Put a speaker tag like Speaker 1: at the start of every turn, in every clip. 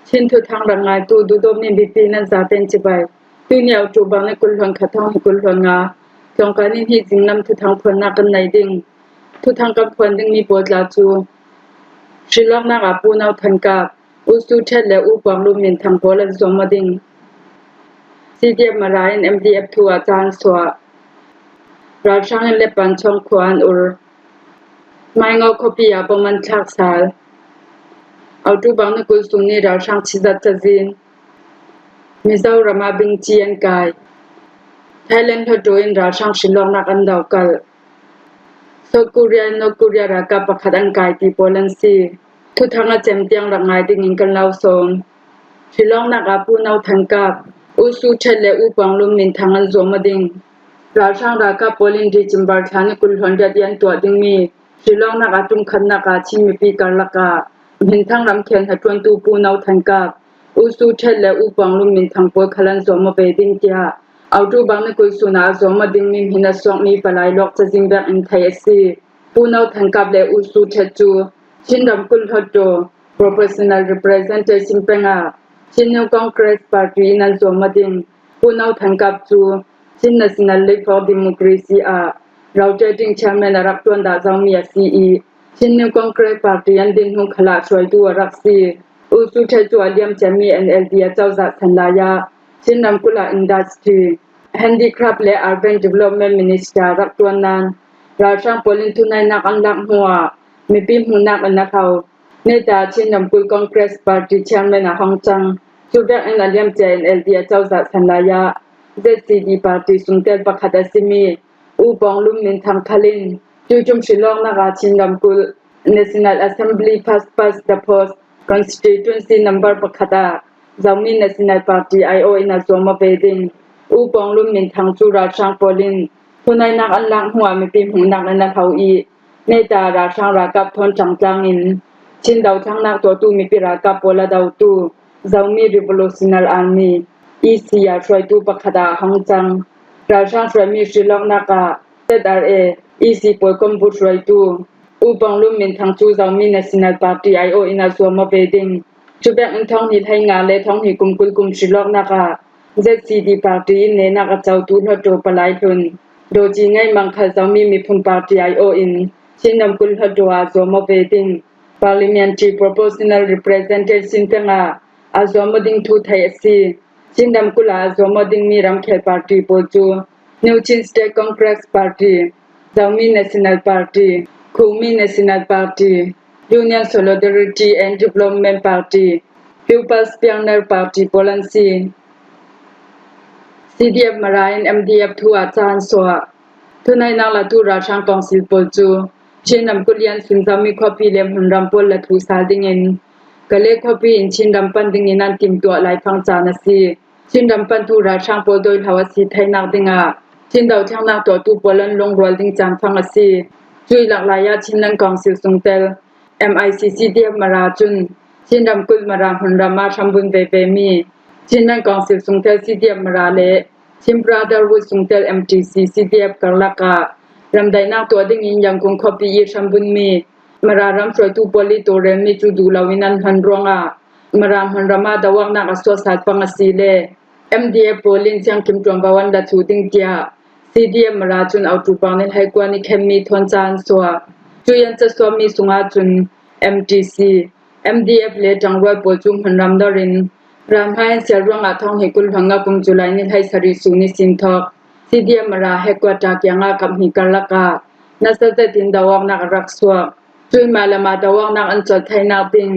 Speaker 1: ชินทุทางรังไงตูดูดมนี่บิปีนั้นซาเต็นจิบายตุเนี่ยเอาจูบังในกุลหวังขัดทองกุลหวังงาจงการนี้ที่จริงนำทุทางพลนักกันในดิ่งทุทางกับพลดิ่งมีปวดลาจูชิลอกนักอาปูนเอาทันกับอุสุเทศและอุปวังลุมินทางพลันสมดิ่งCDF มารายน MDF ทัวอาจารย์สวราช่างเล็บปันช่องควานอุรไม่งอคบียาประมาณทักษาเอาจูบังในกุลสุงนี้ราช่างชิดัตจินมิซารามาบิงจียนกายไทยแลนด์ทดอินราช่างชิลองนักอันดาวกัลโซคูเรียนโนคูเรียรากาปะขัดังกายที่โปแลนด์ซีทุทางอาเจมเตียงรังไงดิ่งกันเล่าสงชิลองนักอาปูนเอาทังกับอุสุเชเลอุปังลุมินทางอันโซมดิ่งราช่างรากาโปลินดีจิมบาร์ทานิกุลหอนเดียนตัวดิ่งมีชิลองนักอาตุมขันนักอาชิมิปีการลักามินทางรำเขียนหัดวนตูปูนเอาทังกับอุสุเชเลอุปังลุมินทางโปขลันโซมเปดินเตียเอาจูบังในกุลสุนาโซมดิ่งมีหินาสวงมีปลายลอกจะจิงแบบอินไทยซีปูนเอาทังกับเลอุสุเชจูชินดำกุลฮัดโต proportional representation เป็นอาชินนิวคอนเกรสพาร์ตี้นั้นโซมดิ่งปูนเอาทังกับจูชิน National League for Democracy เราจะดิ่งแชมเปี้ยนรักตัวดาจางมีCEชินนิวคอนเกรสพาร์ตี้อันดินหุขลาช่วยตัวรักซีอุสุเทจวเลียมจะมี NLD เจ้าจัดสัญญาชินนำกุลาอินดัสทรี Handicraft และ Urban Development Minister รักตัวนั้นราช่างโปลินทุนายนักอันลักหัวมีปีหูนักอันนักเขาเนตาชินนำกุลคอนเกรสพาร์ตี้แชมเปี้ยนฮ่องจังจูเบกอันเลียมจะ NLD เจ้าจัดสัญญาZCD พาร์ตี้สุงเตลปะขัดสิมีอุปองลุมมินทางคลินจูจุมชิลองนักชินนำกุล National Assembly Pass the Post Constituency Number ปะขัดจามี National Party IO อินาโซมาเปดิงอุปองลุมมินทางจูราช่างโปลินทุนายนักอันลังหัวมีปีหูนักอันนักเขาอีเนตาราช่างรากับทนจังจางอินชินดาวช่างนักตัวตู้มีปีรากับโปลาดาวตู้จามี Revolutionary Army ECR ช่วยตู้ปะขัดฮ่องจังราช่างช่วยมีชิลองนักZRA EC ปวยกมบุช่วยตู้อุปองลุมมินทางจูจามี National Party IO อินาโซมาเปดิงจูเบกอันท้องหิไทยงาเลท้องหิกุมกุลกุมชิลองนักZCD Party เนนักเจ้าตูนโตปลายทุนโดจีไงมังคาจามีพุน Party IO อินชินนำกุลฮัดวาโซมาเปดิง Parliamentary Proportional Representation เตงอาโซมาดิงทูไทยซีชินนำกุลาโซมาดิงมีรัมเคล Party โปจูNew Chin State Congress Party จามี National Party คูมี National Party Union Solidarity and Development Party People's Pioneer Party โปแลนด์ซี CDF มารายน MDF ทัวอาจารย์สวทุนายนักละทุราช่างกองสิลโปจูชินนำกุลยันสุนจามีคอปีเลียมหุนรำปลละทุสาดิงเงินกะเลคอปีอินชินรำปันดิงเงินนันติมตัวหลายฟังจานะซีชินรำปันทุราช่างโปโดยทวสีไทยนักดิงชินดาวช่างนักตัวตูโปแลนด์ลงรวลดิงจังฟังซีจุยหลักหลายชินนังกองสิลสุงเตล MICCDF มาราจุนชินรำกุลมาราหุนรามาชัมบุนเปมีชินนังกองสิลสุงเตล CDF มาราเลชิมบราเดอร์วูดสุงเตล MTC CDF กัลลัการำไดนักตัวดิงยินยังคงคอปียีชัมบุนมีมารารำช่วยตูโปลิโตเรมีจูดูลาวินันหันรองมารามหันรามาดาวังนักอสวสัตฟังสีเลMDF โปลินเซียงคิมจวงบาวันดัดชูดิงเกีย CDF มาราจุนเอาจูปังในให้กว่านิเคมีทวนจานสัวจุยันจะสัวมีสุงอาจุน MTC MDF เลจังรวยโปจุงหันรำดารินรำให้เสียรวงอาทองให้กุลหังกุมจุไลนิให้สริสุนิสินทอก CDF มาราให้กว่าจากยังกับหิกัลลักานัสเตตินดาวังนักรักสัวจุยมาละมาดาวังนักอันจดไทยนาติง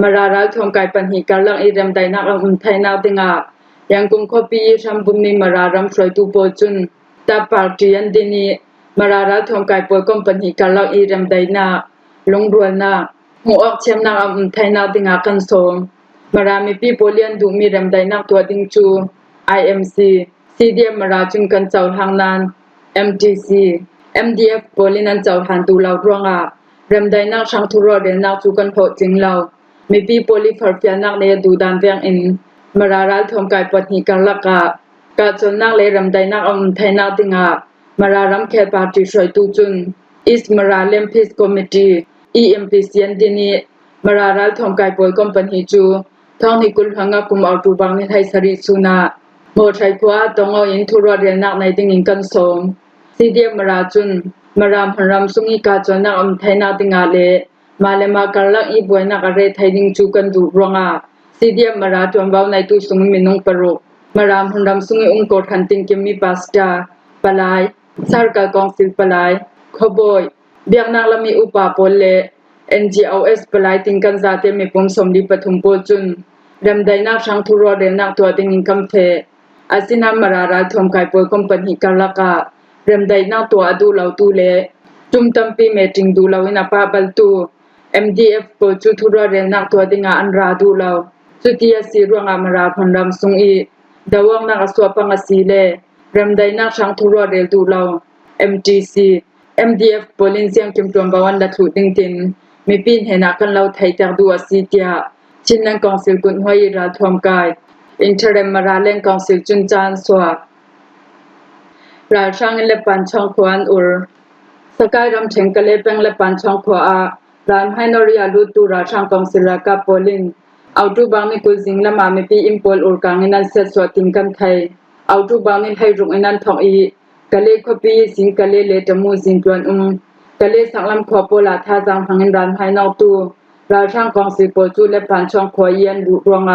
Speaker 1: มารารักทองไก่ปันหิกัลลักอิรำไดนักอันไทยนาติงยังคงคอปีชัมบุมีมารารำช่วยตูโปจุนตาปาร์ตี้อันดินีมารารักทองไก่ปวยกมปันหิกัลลักอิรำไดนาลงรวนนาหัวออกเชียมนักอันไทยนาติงกันโซมารามีปีโปเลียนดูมีรำไดนักตัวดิงจู IMC CDF มาราจุนกันเจ้าทางนาน MTC MDF โปลินันเจ้าหันตูเหล่ารวงรำไดนักช่างทุรเดนักจูกันโผจิงเหล่ามีปีโปลิฟอร์เฟียนักเนดูดานเวียงอินมารารัลทอมกายปฏิกันลักกาจนนักเลรำไดนักอมไทยนักติงมารารัมแคปาร์ตี้ช่วยตูจุนอิสมาราเลมพิสคอมมิตี้ EMPC อันดินีมารารัลทอมกายปวยกมปันหิจู ท้องนี่กุลหังกุมเอาตูบังนี่ไทยสริสุนาโมไทยพัวตองเอาอินทุรเรียนนักในติงอินกันสงซีเดียมราจุนมารามพรำสุงิกาจนักไทยนาติงาเลมาเลมาการลักอีบวยนักเรไทยดิงจูกันดูรองซีเดียมราจวนเบาในตุสุงมินงปรุมารามพรำสุงิองกอดขันติงกิมีปัสจาปลายสารกากองสิลปลายขบอยเบียงนักละมีอุปาปเลNGOs ปลายติงกันซาเตมีปมสมดีปฐุมโปจุนเรมไดนักช่างทุรเรนักตัวติงอินคำเทอาศินามาราราทอมไกปอยคอมปันฮิกาลากาเรมไดนักตัวอดูเหลาตูเลจุมตัมปีเมติงดูเหลาวินาปาบัลตู MDF โปจุทุรเรนักตัวติงอันราดูเหลาสุติยสีรวงอามาราพันรำสุงอีดาวงนักสวปังสีเลเรมไดนักช่างทุรเรดูเหลา MTC MDF โปลินเซียงกิมตวมบาวันดัทุติงตินมีปีนเห็นกันเราไทยจากดูอาซีเตียชินนังกองสิลกุนหวยราทวมกายอินเทอร์เรมมาราเลงกองสิลจุนจานสวาราช่างเลปันช่องขวานอุรสกายรำเชงกะเลเปงเลปันช่องขวาารานให้นอริยาลูตูราช่างกองสิลรากาโปลินเอาตูบางมีกุซิงละมามีปีอิมโพลอุรกังอินันเซสวติงกันไทยเอาตูบางมีให้รุงอินันทองอีกะเลขปีสิงกะเลเลตมูสิงจวนกะเลสักลำขอโปลาท่าจังหังอินรานให้นอกตูราช่างกองสิโปจูและผ่านช่องขวาเยียนดูรอง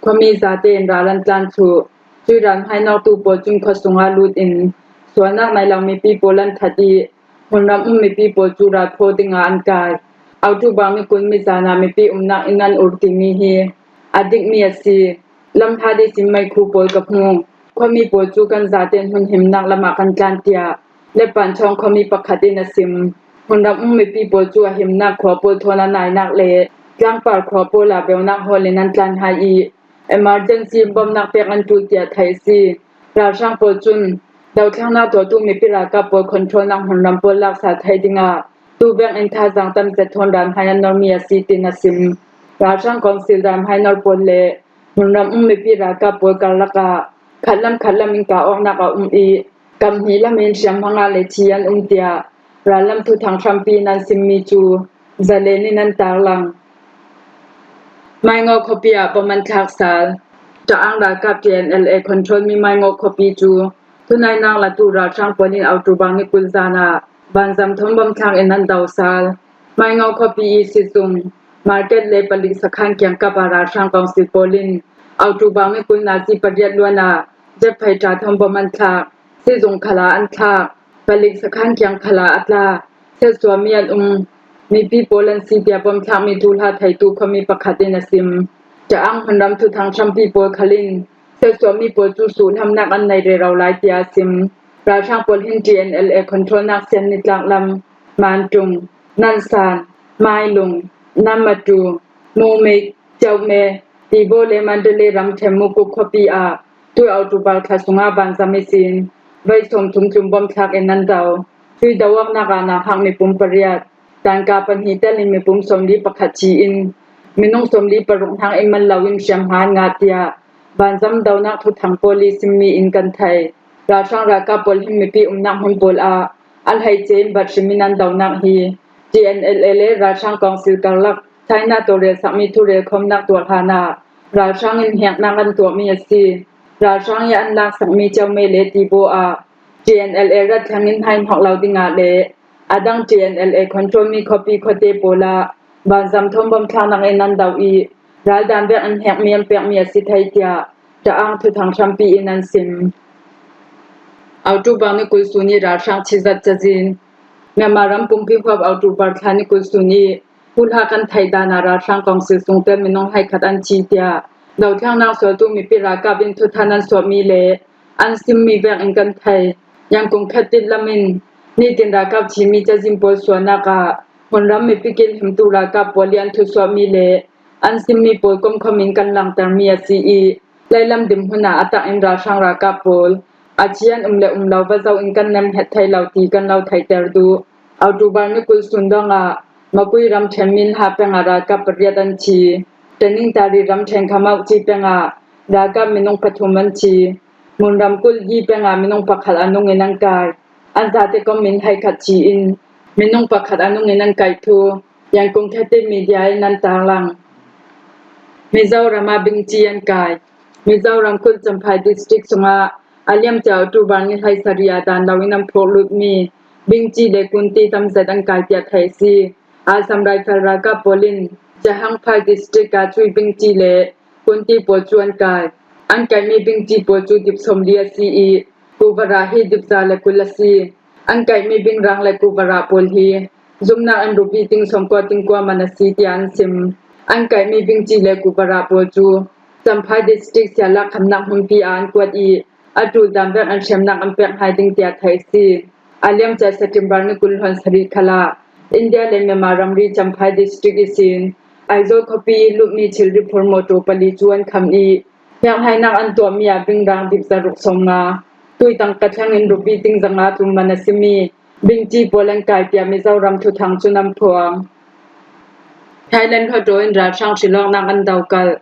Speaker 1: ความมีซาเตนราลันจันชูจุรันให้นอกตูโปจุนขสุงาลูดอินส่วนนักในเรามีปีโปลันทัดีคนรำมีปีโปจูราโพติงานกายเอาทุบางมีคุณมีจานามีปีนักอินันอุรติมีเฮอดิกมีสีลำพาดิสิไม่คูโปกับหงความมีโปจูกันซาเตนหุนหิมนักละมากันการเตียและผ่านช่องความมีปกตินสิมคนรำมีปีโปจูหิมนักขอโปทนนายนักเลกลางปาขอโปลาเบลนักฮอลเลนันการหาย emergency bom nak pek an tu tia thai si ra sang po chun dau thang na to tu mi pira ka po control nang hon ram po lak sa thai dinga tu beng en tha jang tam se thon ram hayan nor mi asi tin asim ra sang council ram hai nor po le hon ram mi pira ka po kal laka khalam in ka ong na ka i kam hi la men siam hanga le chian tia ra lam thu thang thampi nan sim mi chu zaleni nan tar langไม่งอคอปีอะประมาณทักษะจะอ้างดากับ JNLA control มีไม่งอคอปีจูทุนายนางละตูราช่างปนินเอาตูบางนิกุลซานาบันจำทมบำทางเอนันดาวซาลไม่งอคอปีอีสิซุงมาร์เก็ตเลปลิสขันเกียงกับราช่างกองสิโปลินเอาตูบางนิกุลนาซีปริยัดล้วนเจ็บไฟจ่าทมบำมันทักสิซุงขลาอันทักปลิสขันเกียงขลาอัตลาเสสวมีอันมีปีโปลันซีเดียบอมทางมีทูลหาไทยตูเขามีประคตินสิมจะอ้างพันรำทุทางชัมปีโปคลินเสสวมีโปจูสูนทำนักอันในเรเราไลตียสิมราช่างโปลหิน GNLA คอนโทรลนักเซนนิตลังลำมานจุงนันซานไมลุงนัมมาจูโมเมกเจ้าเมตีโบเลมันเดเลรำเทมุกุคปีอาตัวเอาตูบาลคาสุงาบันซามิซินไว้สมทุมจุมบอมทักเอนันดาวช่วยดาวักนักานาหักมีปุ่มปริยัดต่างกาปัญหาแต่ลิมีปุ่มสมดีประคัดชีอินมีน้องสมดีประรงทางเอ็มันลาวิมเชียมหางาเตียบานจำดาวนักทุทางโพลิสมีอินกันไทยราช่างรากาโพลิมีปีนักหุ่นโพลอัลไฮเจนบัตชิมินันดาวนักฮี GNLA ราช่างกองสิลกัลักไทยนาตัวเรสักมีทุเรคมนักตัวฐานาราช่างอินเหียกนักอันตัวมีสีราช่างยันนักสักมีเจ้าเมเลติโบGNLA รัฐทางอินไฮหอกเราดิงาเลอดัง JNLA control มี copy คเตโปลาบานจำทมบำทางนังเอนันดาวอีรายดานเบอันแหกเมียนเปียกเมียสิไทยเตียจะอ้างทุทางชัมปีอินันซิมเอาตูบางนิกุลสุนีราช่างชิจัดจจินเงมารัมปุมพิภพเอาตูบาร์ทานิกุลสุนีพูดหากันไทยดานาราช่างกองสื่อส่งเตือนมีน้องให้ขัดอันชีเตียดาวทางนางสวตุมีปิรากาบินทุทานันสวมีเลอันซิมมีแบงอันกันไทยยังคงขัดติดละมินนี่ตินรากับชีมีจะจิมโปสวนากาคนรำมีพิกิลหิมตุรากับปอลียนทุสวมีเลอันซิมมีโปกมขมิงกันหลังตร์มียซีอีไลลำดิมหุนาอัตอินราช่างรากับปอลอาเจียนเลเราว่าเจ้าอินกันนำเห็ดไทยเราตีกันเราไทยเตอร์ดูเอาดูบานิกุลสุนดงมาคุยรำเชมินหาเปงารากับปริยัดันชีเตนิงตารีรำเชงขมาอุจิเปงารากับมินงปฐุมันชีมุนรำกุลยีเปงามินงปักขัดอนุงเอนังกายอันซาเตก็มินให้ขัดชีอินมินงปักขัดอนุงเอนังไกทูยังคงแค่เตมีเดียนันตาลัง Mizoram Bingjian Kai Mizoram Kul Champhai District Sunga Aliam Chau Tu Bang Hai Saria Dan Lawinam Pholut Mi Bingji Le Kunti Tam Zadang Kai Tia Thai Si Assam Rifle Raka Polin Jahang Phai District Ka Chui Bingji Le Kunti Pochuan Kai An Kai Mi Bingji Pochu Dip Somlia CE Kuvara Hi Dip Zale Kulasi An Kai Mi Bing Rang Le Kuvara Polhi Zumna An Rupi Ting Somko Ting Kwa Manasi Tian Sim An Kai Mi Bingji Le Kuvara Pochu Champhai District Siala Khamnak Humpi An Kwat I Atu Dambek An Shemnak Ampek Hai Ding Tia Thai Si Aliam Cha September Ni Kulhon Sari Khala India Le Memaramri Champhai District Isin Aizo Copy Lukni Chilri Promoto Pali Chuan Khami Yang Hai Nak An Tua Mia Bing Rang Dip Zaruk Somnga Tui Tang Kathang In Rupi Ting Zanga Tum Manasimi Bingji Polang Kai Tia Mizoram Thu Thang Chunam Phuang Thailand Hodoin Rachang Shillong Nak An Daukal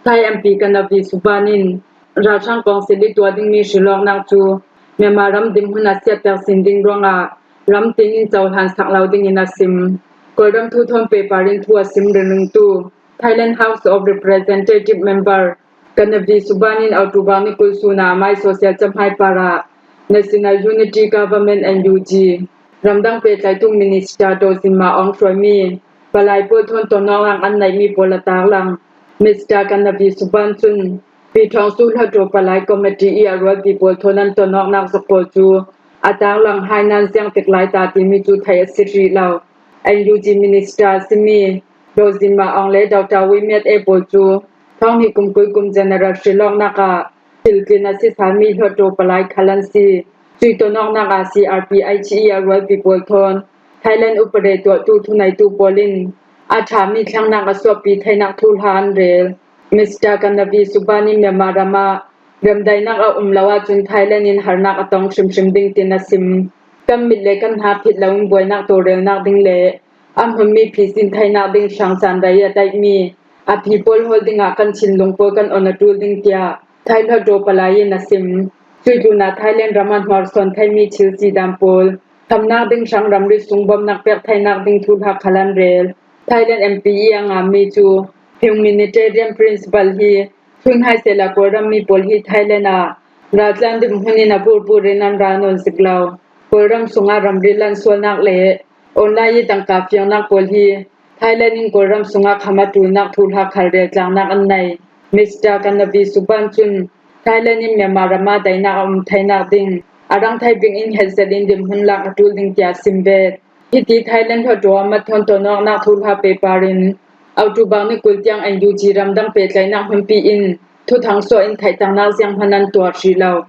Speaker 1: Thai MP Kanavi Subanin Rachang Kong Sili Tua Ding Mi Shillong Nak Chu Memaram Dim Huna Sia Per Sinding Ronga Ram Ting In Chau Han Sak Lau Ding In Asim Kodam Thu Thom Peparin Thu Asim Renung Tu Thailand House of Representative Member Kanavi Subanin Autubang Ni Kulsuna Mai Social Champhai Para National Unity Government NUG Ramdang Pe Chaitung Minister Dosima Ong Choi Palai Po Thon Tonong Ang An Nai Mi Polatak Lang Mr. Kanavi Suban Chun Pi Thong Su Hado Palai Committee I Arwat Pi Pol Thonan Tonong Nak Sokol Chu Atang Lang Hainan Siang Tek Lai Ta Ti Mi Chu Thai City Lao NUG Minister Simi Dosima Ong Le Dr. Wimet E Pol Chu Thong Hi Kum Kui Kum General Shillong Naka Silkina Sisami Hado Palai Khalansi Chui Tonong Naka CRPICE Arwat Pi Pol Thon Thailand Operator Tu Thunai Tu Polin Athami Thlang Nak Aswap Pi Thainak Thulhan Rel Mr. Kanavi Subani Memarama Ramdai Nak A Umlawa Chun Thailand In Harnak Atong Shim Ding Tinasim Kamit Le Kan Ha Phit Lawin Boy Nak To Rel Nak Ding Le Am Hummi Phisin Thainak Ding Shang San Raya Dai Mi A People Holding A Kan Chin Lungpo Kan Onatul Ding Tia Thailand Do Palai Nasim Chui Duna Thailand Raman Horson Thai Mi Chil Si Dampol Thamnak Ding Shang Ramri Sungbom Nak Pek Thainak Ding Thul Ha Khalan Rel Thailand MP Yang Mi Chu Humanitarian Principle Hi Thun Hai Sela Koram Mi Pol Hi Thailand A Rajlan Dim Huni Na Pur Renan Ranon Siklau Koram Sunga Ramri Lan Solnak Le Online Tangka Fyang Nak Pol Hi Thailand In Koram Sunga Khamatu Nak Thul Ha Khalre Tlang Nak An Nai Mr. Kanavi Suban Chun Thailand In Memarama Dainak Thainak Ding Arang Thai Bing In Helselin Dim Hun Lak Atul Ding Tia Simbet Hiti Thailand Hodo Mathon Tonok Nak Thul Ha Peparin Autubang Ni Kultiang NUG Ramdang Pe Tlai Nak Humpi In Thu Thang So In Thai Tang Nak Siang Hanan Tua Shilau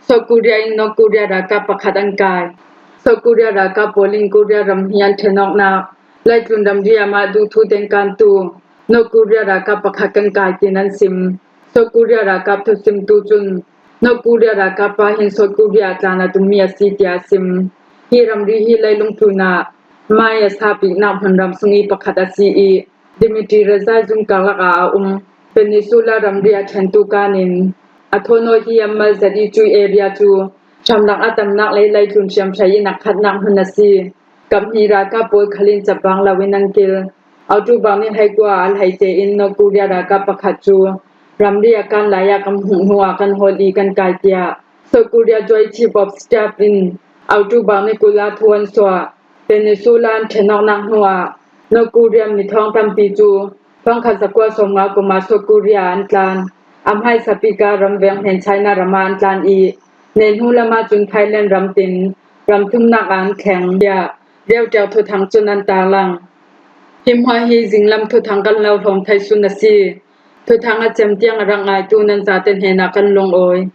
Speaker 1: So Korea In No Korea Raka Pakhadan Kai So Korea Raka Polin Korea Ram Hian Thenok Nak Lai Tun Ram Ria Ma Du Thu Den Kan Tu No Korea Raka Pakhadan Kai Tinan Sim So Korea Raka Thu Sim Tu Chun No Korea Raka Pa Hin So Korea Tlana Tumia Si Tia Sim Hi Ramri Hi Lai Lung Tuna Maya Sapi Nak Hanram Sungi Pakhata CE Dimitri Razai Jung Kalaka Peninsula Ramria Chantu Kanin Athono Hi Amal Zadi Chui Area Chu Chamlak Atam Nak Lai Tun Sham Shayi Nak Khat Nak Hunasi Kam Hi Raka Pol Khalin Chapang Lawinangkil Autubang Ni Hai Kwa Al Hai Che In No Korea Raka Pakhachu Ramria Kan Laya Kam Hua Kan Holi Kan Kaitia So Korea Joy Chief of Staff In Autubang Ni Kula Thuan Swa Peninsula Thenok Nak Hua No Korea Mi Thong Tam Pi Chu Thong Khasakwa Somnga Kuma So Korea An Tlan Am Hai Sapika Ram Veng Hen China Rama An Tlan I Nen Hu Lama Chun Thailand Ram Tin Ram Thum Nak An Kheng Ya Reu Jaw Thu Thang Chunan Ta Lang Him Hwa Hi Jinglam Thu Thang Kan Lau Thong Thai Sunasi Thu Thang A Chem Tiang Rang Ai Tu Nan Za Ten He Na Kan Long Oi